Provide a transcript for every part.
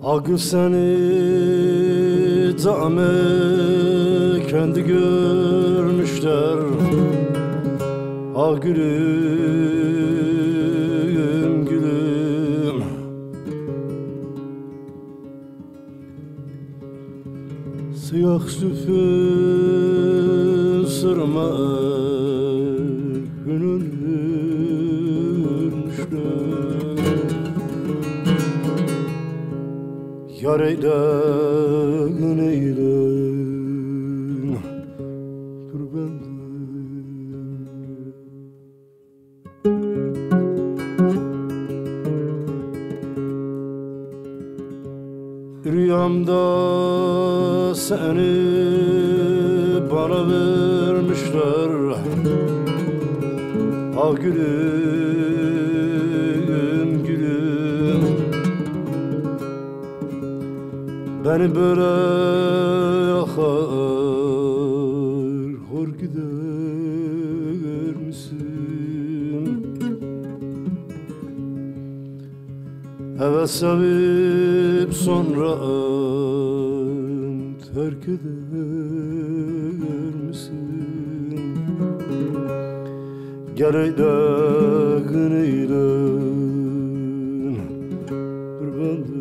Akıl seni zame kendi görmüşler. Ah gülüm gülüm, siyah süfü sırma gönülmüşler. Yar eylen eylen, dur benden. Rüyamda seni bana vermişler. Ah gülüm gülüm, beni böyle yakar, hor gider misin? Heves sevip sonra terk eder misin? Gel eylen eylen, dur benden.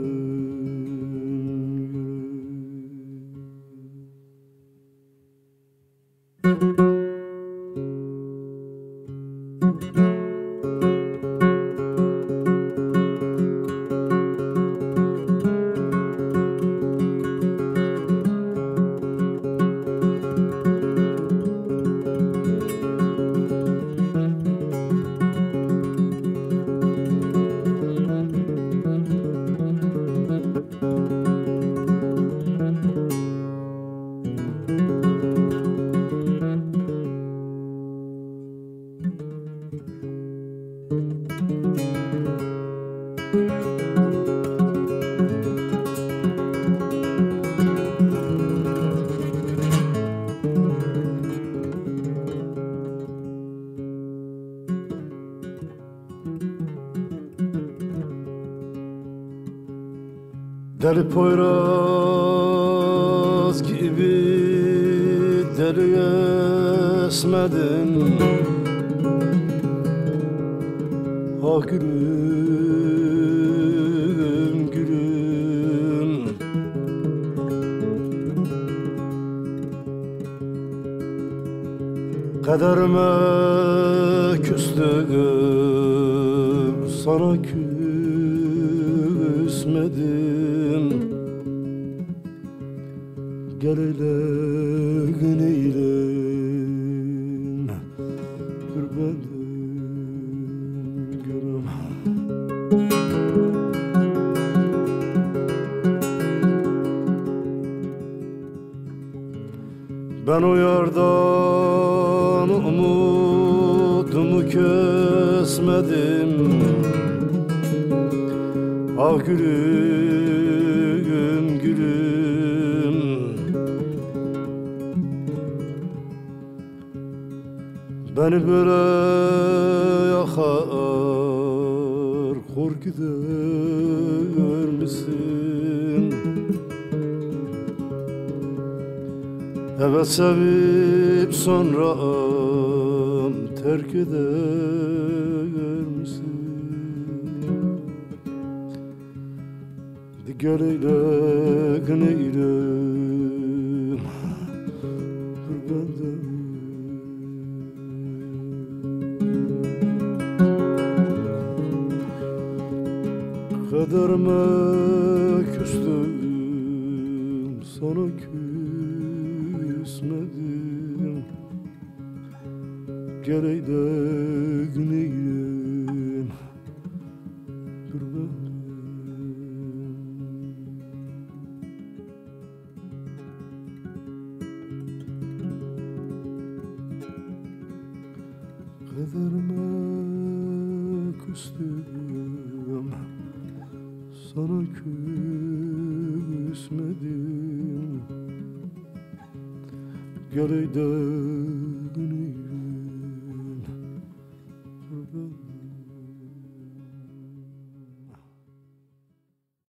Deli Poyraz gibi deli esmedin. Ah gülüm gülüm, kaderime küstüm, sana küsmedim. Gel eylen eylen, dur benden görüm. Ben o yardan umudumu kesmedim. Ah gülüm gülüm, beni böyle yakar, hor gider misin? Evet sevip sonra terk eder misin? Gel eylen eylen, dur benden. Kaderime küstüm, sana küsmedim. Gel eylen eylen, dur benden. Kaderime küstüm, sana küsmedim. Gel eylen